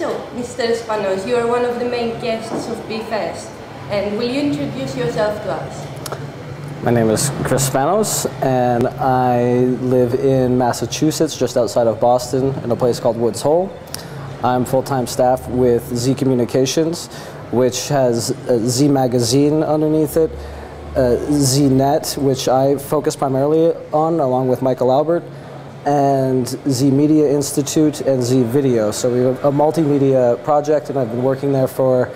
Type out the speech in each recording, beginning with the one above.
So, Mr. Spannos, you are one of the main guests of BFest, and will you introduce yourself to us? My name is Chris Spannos, and I live in Massachusetts, just outside of Boston, in a place called Woods Hole. I'm full-time staff with Z Communications, which has Z Magazine underneath it, ZNet, which I focus primarily on, along with Michael Albert, and Z Media Institute and Z Video. So we have a multimedia project, and I've been working there for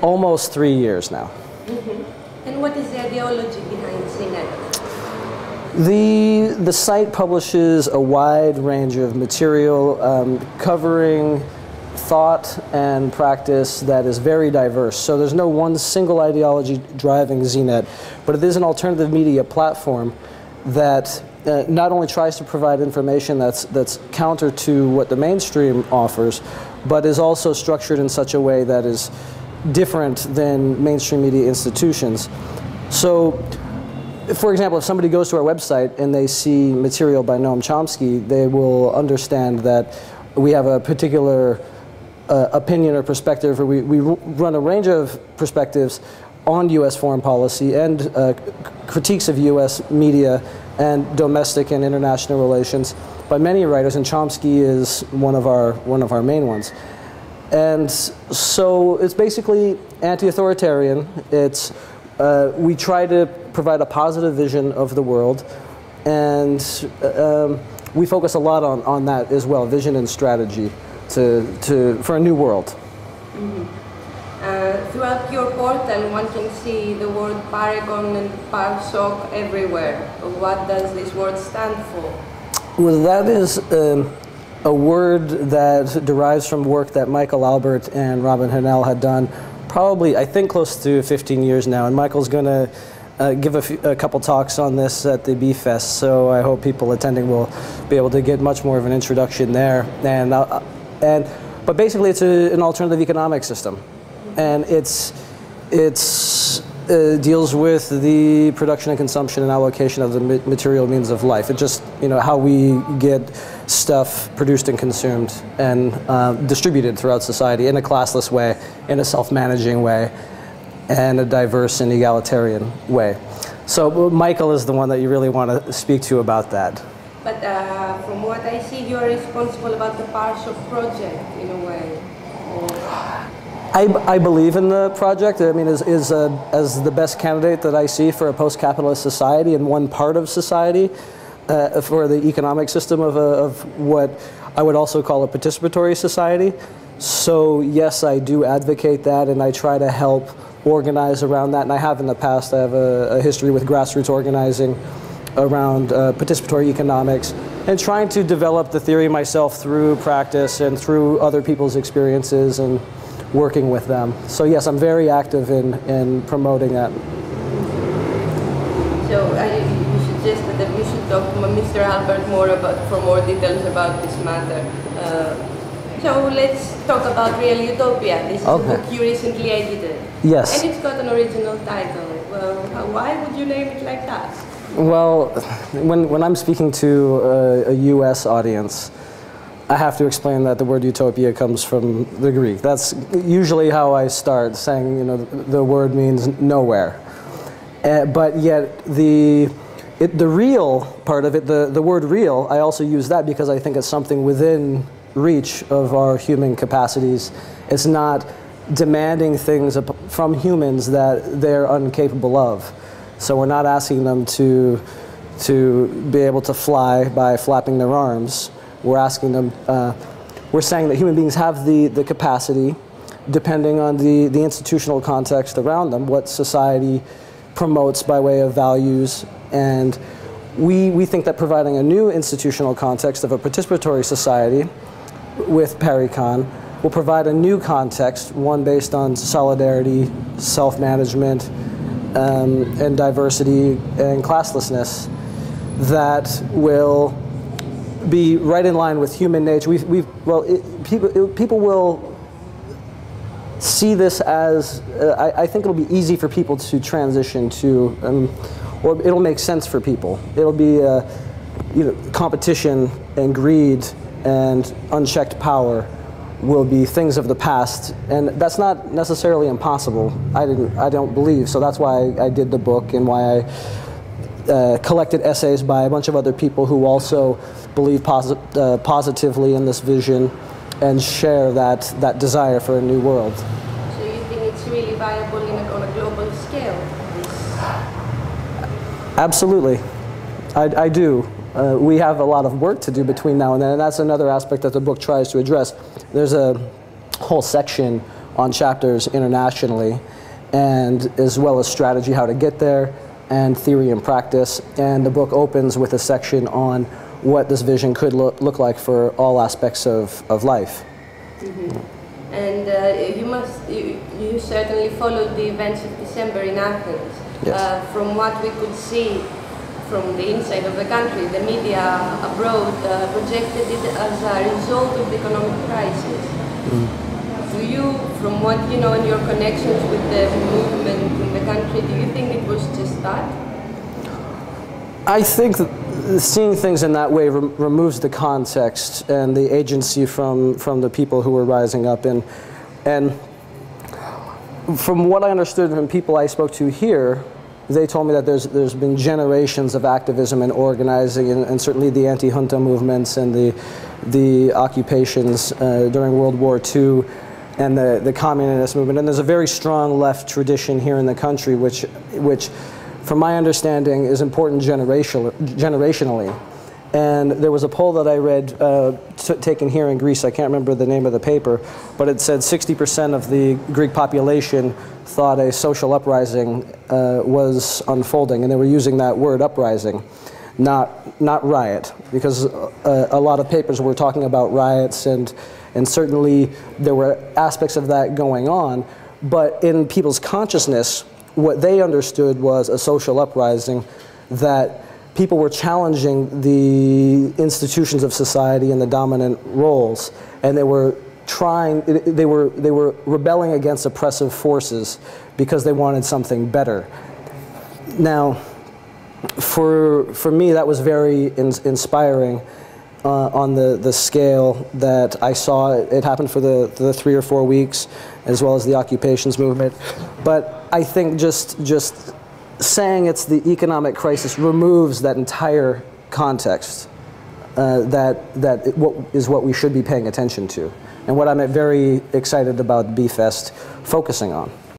almost 3 years now. Mm-hmm. And what is the ideology behind ZNet? The site publishes a wide range of material covering thought and practice that is very diverse. So there's no one single ideology driving ZNet, but it is an alternative media platform that not only tries to provide information that's counter to what the mainstream offers, but is also structured in such a way that is different than mainstream media institutions. So, for example, if somebody goes to our website and they see material by Noam Chomsky, they will understand that we have a particular opinion or perspective, or we run a range of perspectives on U.S. foreign policy and critiques of U.S. media and domestic and international relations by many writers, and Chomsky is one of our main ones. And so it's basically anti-authoritarian. It's we try to provide a positive vision of the world, and we focus a lot on that as well, vision and strategy for a new world. Mm-hmm. Throughout your portal, one can see the word Paragon and Parsok everywhere. What does this word stand for? Well, that is a word that derives from work that Michael Albert and Robin Hennell had done probably, I think, close to 15 years now. And Michael's going to give a couple talks on this at the BFest, so I hope people attending will be able to get much more of an introduction there. But basically, it's an alternative economic system. And it deals with the production and consumption and allocation of the material means of life. It just, how we get stuff produced and consumed and distributed throughout society in a classless way, in a self-managing way, and a diverse and egalitarian way. So Michael is the one that you really want to speak to about that. But from what I see, you are responsible about the Parsok project in a way. I believe in the project. I mean, as the best candidate that I see for a post-capitalist society and one part of society for the economic system of what I would also call a participatory society. So yes, I do advocate that, and I try to help organize around that. And I have in the past. I have a history with grassroots organizing around participatory economics and trying to develop the theory myself through practice and through other people's experiences and working with them. So yes, I'm very active in promoting that. So you suggested that we should talk to Mr. Albert for more details about this matter. So let's talk about Real Utopia. This is a book you recently edited. Yes. And it's got an original title. Well, why would you name it like that? Well, when I'm speaking to a U.S. audience, I have to explain that the word utopia comes from the Greek. That's usually how I start, saying, the word means nowhere. But yet the real part of it, the word real, I also use that because I think it's something within reach of our human capacities. It's not demanding things from humans that they're incapable of. So we're not asking them to be able to fly by flapping their arms. We're asking them, we're saying that human beings have the capacity, depending on the institutional context around them, what society promotes by way of values. And we think that providing a new institutional context of a participatory society with Paricon will provide a new context, one based on solidarity, self-management, and diversity and classlessness that will be right in line with human nature. People will see this as, I think it'll be easy for people to transition to, or it'll make sense for people. It'll be competition and greed and unchecked power will be things of the past, and that's not necessarily impossible. I don't believe, so that's why I did the book and why I collected essays by a bunch of other people who also believe positively in this vision and share that desire for a new world. So you think it's really viable on a global scale? Absolutely, I do. We have a lot of work to do between now and then, and that's another aspect that the book tries to address. There's a whole section on chapters internationally, and as well as strategy, how to get there, and theory and practice. And the book opens with a section on what this vision could look like for all aspects of life. Mm-hmm. And you certainly followed the events of December in Athens. Yes. From what we could see from the inside of the country, the media abroad projected it as a result of the economic crisis. Mm. Do you, from what you know and your connections with the movement in the country, do you think it was just that? I think that seeing things in that way removes the context and the agency from the people who were rising up. And from what I understood from people I spoke to here, they told me that there's been generations of activism and organizing, and certainly the anti-junta movements and the occupations during World War II and the communist movement. And there's a very strong left tradition here in the country, which from my understanding, is important generationally. And there was a poll that I read taken here in Greece. I can't remember the name of the paper, but it said 60% of the Greek population thought a social uprising was unfolding, and they were using that word uprising, not riot, because a lot of papers were talking about riots, and certainly there were aspects of that going on, but in people's consciousness, what they understood was a social uprising, that people were challenging the institutions of society and the dominant roles, and they were rebelling against oppressive forces because they wanted something better. Now, for me, that was very inspiring on the scale that I saw. It happened for the 3 or 4 weeks, as well as the occupations movement. But I think just saying it's the economic crisis removes that entire context what we should be paying attention to, and what I'm very excited about B-Fest focusing on.